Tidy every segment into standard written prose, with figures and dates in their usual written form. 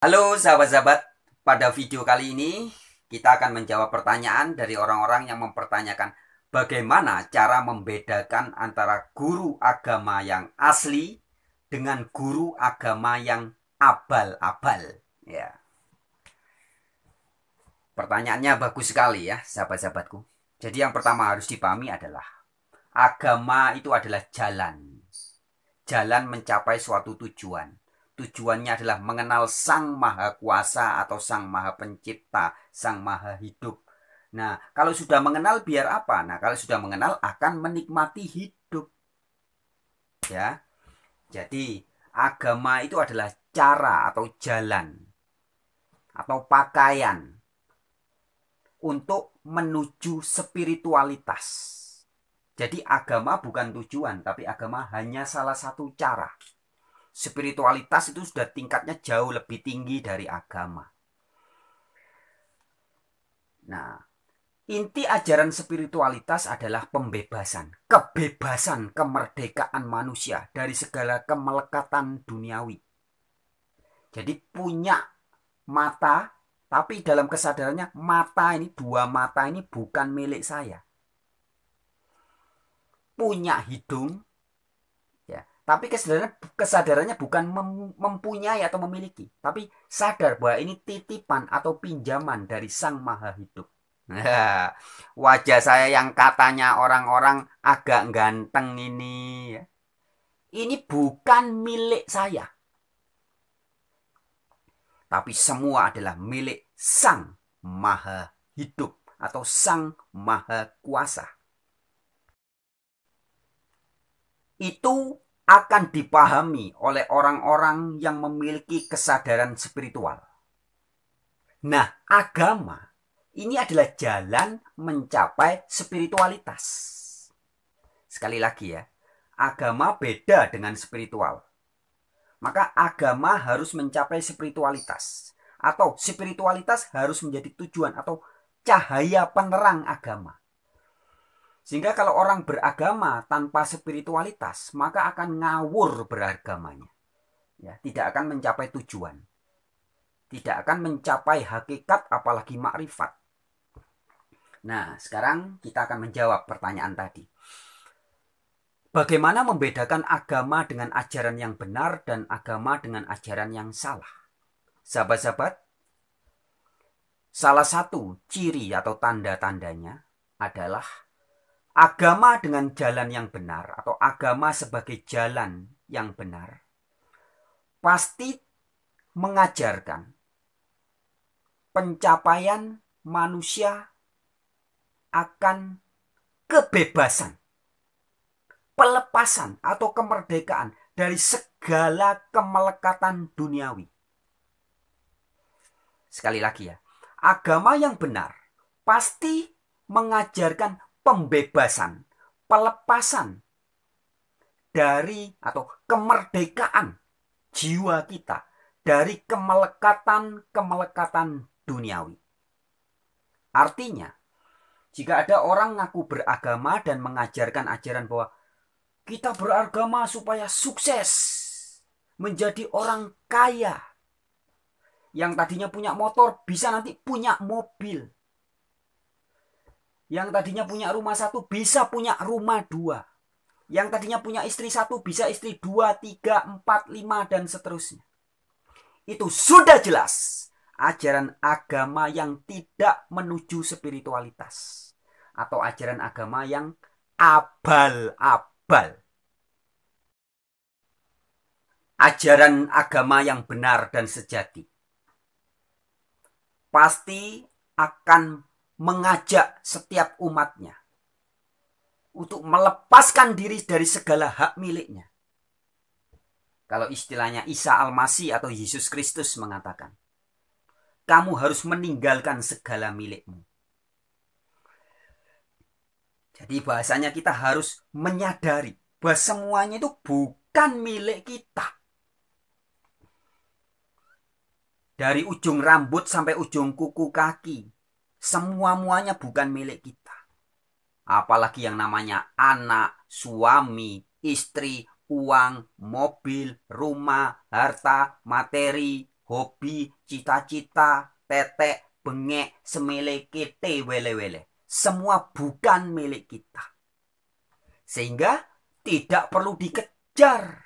Halo sahabat-sahabat, pada video kali ini kita akan menjawab pertanyaan dari orang-orang yang mempertanyakan bagaimana cara membedakan antara guru agama yang asli dengan guru agama yang abal-abal. Ya, pertanyaannya bagus sekali ya sahabat-sahabatku. Jadi yang pertama harus dipahami adalah agama itu adalah jalan. Jalan mencapai suatu tujuan. Tujuannya adalah mengenal Sang Maha Kuasa atau Sang Maha Pencipta, Sang Maha Hidup. Nah, kalau sudah mengenal biar apa? Nah, kalau sudah mengenal akan menikmati hidup. Ya. Jadi, agama itu adalah cara atau jalan atau pakaian untuk menuju spiritualitas. Jadi agama bukan tujuan, tapi agama hanya salah satu cara. Spiritualitas itu sudah tingkatnya jauh lebih tinggi dari agama. Nah, inti ajaran spiritualitas adalah pembebasan, kebebasan, kemerdekaan manusia dari segala kemelekatan duniawi. Jadi punya mata, tapi dalam kesadarannya mata ini, dua mata ini bukan milik saya. Punya hidung, ya, tapi kesadarannya bukan mempunyai atau memiliki, tapi sadar bahwa ini titipan atau pinjaman dari Sang Maha Hidup. Wajah saya yang katanya orang-orang agak ganteng ini bukan milik saya, tapi semua adalah milik Sang Maha Hidup atau Sang Maha Kuasa. Itu akan dipahami oleh orang-orang yang memiliki kesadaran spiritual. Nah, agama ini adalah jalan mencapai spiritualitas. Sekali lagi ya, agama beda dengan spiritual. Maka agama harus mencapai spiritualitas. Atau spiritualitas harus menjadi tujuan atau cahaya penerang agama. Sehingga kalau orang beragama tanpa spiritualitas, maka akan ngawur beragamanya. Ya, tidak akan mencapai tujuan. Tidak akan mencapai hakikat apalagi makrifat. Nah, sekarang kita akan menjawab pertanyaan tadi. Bagaimana membedakan agama dengan ajaran yang benar dan agama dengan ajaran yang salah? Sahabat-sahabat, salah satu ciri atau tanda-tandanya adalah agama dengan jalan yang benar atau agama sebagai jalan yang benar pasti mengajarkan pencapaian manusia akan kebebasan, pelepasan atau kemerdekaan dari segala kemelekatan duniawi. Sekali lagi ya, agama yang benar pasti mengajarkan pembebasan, pelepasan dari atau kemerdekaan jiwa kita dari kemelekatan-kemelekatan duniawi. Artinya, jika ada orang ngaku beragama dan mengajarkan ajaran bahwa kita beragama supaya sukses, menjadi orang kaya, yang tadinya punya motor bisa nanti punya mobil, yang tadinya punya rumah satu bisa punya rumah dua, yang tadinya punya istri satu bisa istri dua, tiga, empat, lima, dan seterusnya. Itu sudah jelas ajaran agama yang tidak menuju spiritualitas atau ajaran agama yang abal-abal. Ajaran agama yang benar dan sejati pasti akan mengajak setiap umatnya untuk melepaskan diri dari segala hak miliknya. Kalau istilahnya Isa Al-Masih atau Yesus Kristus mengatakan, kamu harus meninggalkan segala milikmu. Jadi bahasanya kita harus menyadari bahwa semuanya itu bukan milik kita. Dari ujung rambut sampai ujung kuku kaki, semua-muanya bukan milik kita. Apalagi yang namanya anak, suami, istri, uang, mobil, rumah, harta, materi, hobi, cita-cita, tetek, bengek, semele, kete, wele-wele. Semua bukan milik kita. Sehingga tidak perlu dikejar,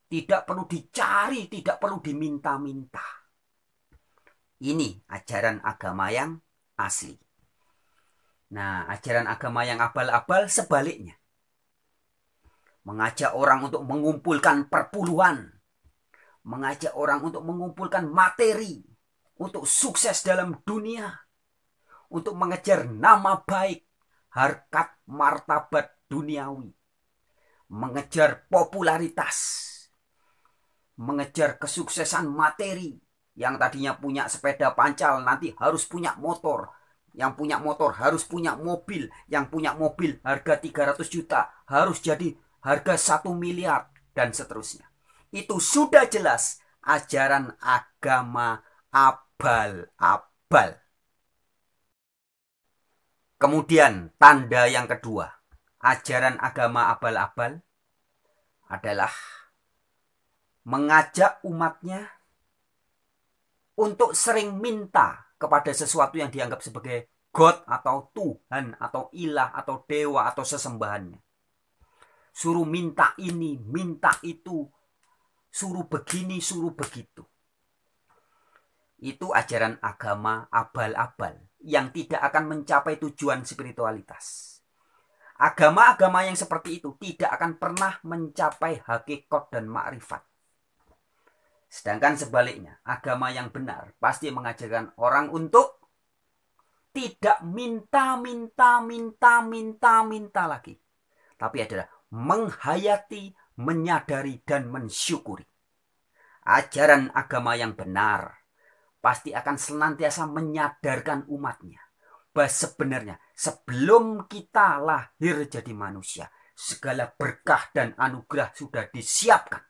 tidak perlu dicari, tidak perlu diminta-minta. Ini ajaran agama yang asli. Nah, ajaran agama yang abal-abal sebaliknya. Mengajak orang untuk mengumpulkan perpuluhan. Mengajak orang untuk mengumpulkan materi. Untuk sukses dalam dunia. Untuk mengejar nama baik. Harkat martabat duniawi. Mengejar popularitas. Mengejar kesuksesan materi. Yang tadinya punya sepeda pancal nanti harus punya motor. Yang punya motor harus punya mobil. Yang punya mobil harga 300 juta harus jadi harga 1 miliar dan seterusnya. Itu sudah jelas ajaran agama abal-abal. Kemudian tanda yang kedua, ajaran agama abal-abal adalah mengajak umatnya untuk sering minta kepada sesuatu yang dianggap sebagai God atau Tuhan atau ilah atau dewa atau sesembahannya. Suruh minta ini, minta itu, suruh begini, suruh begitu. Itu ajaran agama abal-abal yang tidak akan mencapai tujuan spiritualitas. Agama-agama yang seperti itu tidak akan pernah mencapai hakikat dan makrifat. Sedangkan sebaliknya, agama yang benar pasti mengajarkan orang untuk tidak minta lagi. Tapi adalah menghayati, menyadari, dan mensyukuri. Ajaran agama yang benar pasti akan senantiasa menyadarkan umatnya bahwa sebenarnya sebelum kita lahir jadi manusia, segala berkah dan anugerah sudah disiapkan.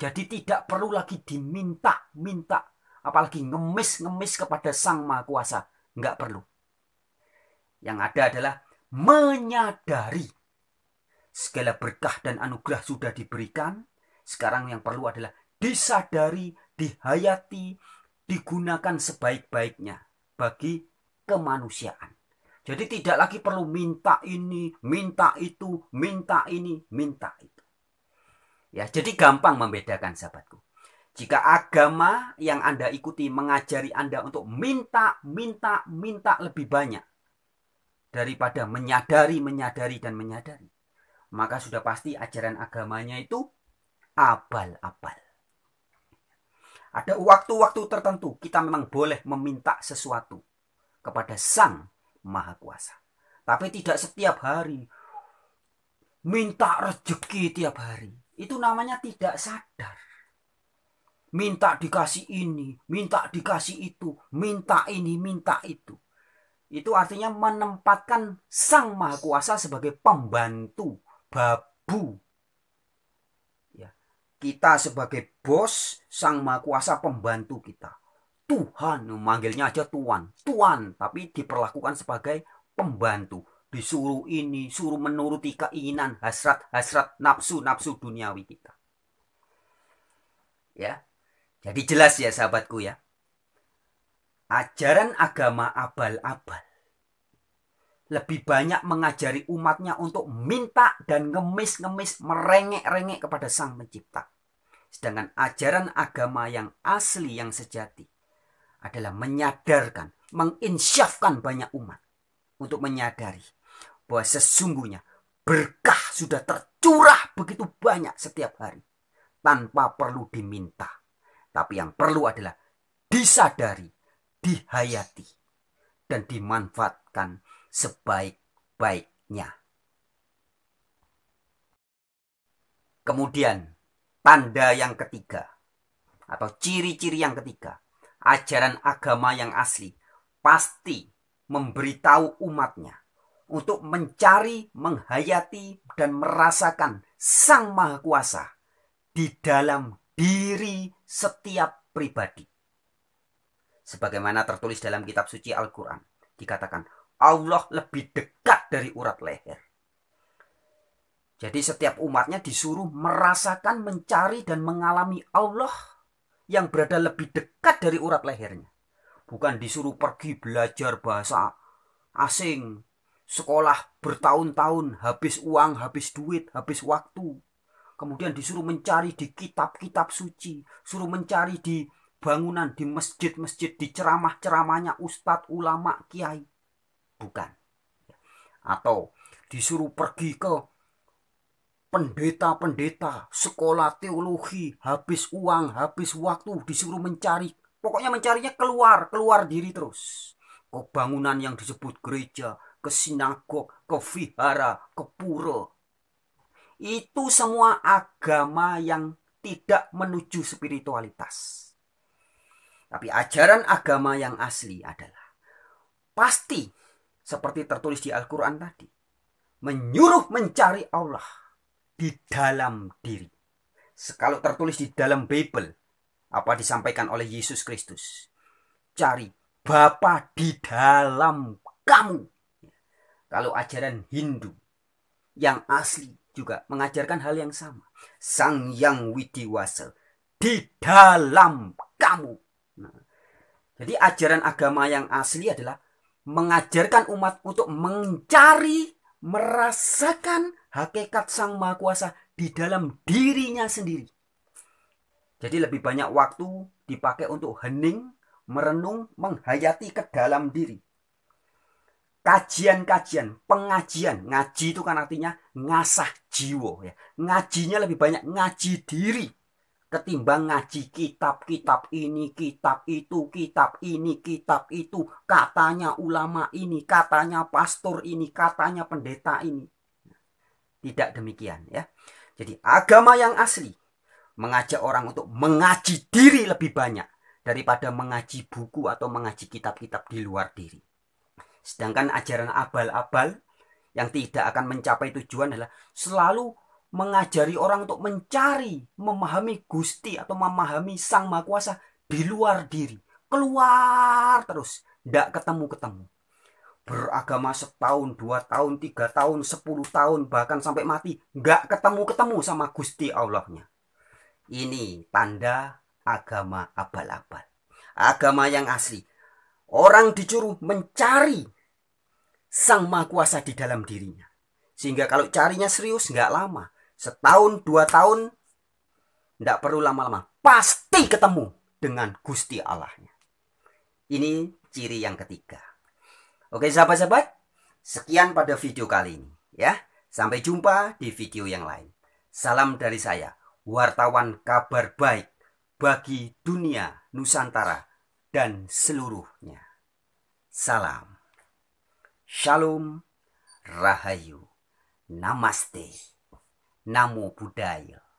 Jadi tidak perlu lagi diminta-minta, apalagi ngemis-ngemis kepada Sang Maha Kuasa. Enggak perlu. Yang ada adalah menyadari segala berkah dan anugerah sudah diberikan. Sekarang yang perlu adalah disadari, dihayati, digunakan sebaik-baiknya bagi kemanusiaan. Jadi tidak lagi perlu minta ini, minta itu, minta ini, minta itu. Ya, jadi gampang membedakan sahabatku. Jika agama yang Anda ikuti mengajari Anda untuk minta lebih banyak daripada menyadari, dan menyadari, maka sudah pasti ajaran agamanya itu abal-abal. Ada waktu-waktu tertentu kita memang boleh meminta sesuatu kepada Sang Maha Kuasa. Tapi tidak setiap hari. Minta rezeki tiap hari. Itu namanya tidak sadar. Minta dikasih ini, minta dikasih itu, minta ini, minta itu. Itu artinya menempatkan Sang Maha Kuasa sebagai pembantu, babu. Ya. Kita sebagai bos, Sang Maha Kuasa pembantu kita. Tuhan, manggilnya aja Tuan. Tuan, tapi diperlakukan sebagai pembantu. Disuruh ini, suruh menuruti keinginan, hasrat, nafsu duniawi kita. Ya. Jadi jelas ya sahabatku ya. Ajaran agama abal-abal lebih banyak mengajari umatnya untuk minta dan ngemis-ngemis, merengek-rengek kepada Sang Pencipta. Sedangkan ajaran agama yang asli, yang sejati adalah menyadarkan, menginsyafkan banyak umat untuk menyadari bahwa sesungguhnya berkah sudah tercurah begitu banyak setiap hari tanpa perlu diminta. Tapi yang perlu adalah disadari, dihayati, dan dimanfaatkan sebaik-baiknya. Kemudian tanda yang ketiga atau ciri-ciri yang ketiga, ajaran agama yang asli pasti memberitahu umatnya untuk mencari, menghayati, dan merasakan Sang Maha Kuasa di dalam diri setiap pribadi. Sebagaimana tertulis dalam kitab suci Al-Quran, dikatakan Allah lebih dekat dari urat leher. Jadi setiap umatnya disuruh merasakan, mencari, dan mengalami Allah yang berada lebih dekat dari urat lehernya. Bukan disuruh pergi belajar bahasa asing, sekolah bertahun-tahun, habis uang, habis duit, habis waktu. Kemudian disuruh mencari di kitab-kitab suci, suruh mencari di bangunan, di masjid-masjid, di ceramah-ceramahnya ustadz, ulama, kiai. Bukan. Atau disuruh pergi ke pendeta-pendeta, sekolah teologi, habis uang, habis waktu, disuruh mencari. Pokoknya mencarinya keluar diri terus. Ke bangunan yang disebut gereja, ke sinagog, ke vihara, ke pura. Itu semua agama yang tidak menuju spiritualitas. Tapi ajaran agama yang asli adalah pasti seperti tertulis di Al-Quran tadi, menyuruh mencari Allah di dalam diri. Kalau tertulis di dalam Bible, apa disampaikan oleh Yesus Kristus? Cari Bapa di dalam kamu. Kalau ajaran Hindu yang asli juga mengajarkan hal yang sama. Sang Yang Widiwasa di dalam kamu. Nah, jadi ajaran agama yang asli adalah mengajarkan umat untuk mencari, merasakan hakikat Sang Maha Kuasa di dalam dirinya sendiri. Jadi lebih banyak waktu dipakai untuk hening, merenung, menghayati ke dalam diri. Kajian-kajian, pengajian. Ngaji itu kan artinya ngasah jiwa. Ya. Ngajinya lebih banyak ngaji diri ketimbang ngaji kitab-kitab ini, kitab itu, kitab ini, kitab itu. Katanya ulama ini, katanya pastor ini, katanya pendeta ini. Tidak demikian ya. Jadi agama yang asli mengajak orang untuk mengaji diri lebih banyak daripada mengaji buku atau mengaji kitab-kitab di luar diri. Sedangkan ajaran abal-abal yang tidak akan mencapai tujuan adalah selalu mengajari orang untuk mencari, memahami Gusti atau memahami Sang Maha Kuasa di luar diri. Keluar terus, tidak ketemu-ketemu. Beragama setahun, 2 tahun, 3 tahun, 10 tahun, bahkan sampai mati, nggak ketemu-ketemu sama Gusti Allahnya. Ini tanda agama abal-abal. Agama yang asli, orang disuruh mencari Sang Maha Kuasa di dalam dirinya. Sehingga kalau carinya serius, nggak lama. Setahun, 2 tahun, nggak perlu lama-lama. Pasti ketemu dengan Gusti Allahnya. Ini ciri yang ketiga. Oke sahabat-sahabat, sekian pada video kali ini. Ya, sampai jumpa di video yang lain. Salam dari saya, wartawan kabar baik bagi dunia Nusantara dan seluruhnya. Salam. Shalom, Rahayu, Namaste, Namo Buddhaya.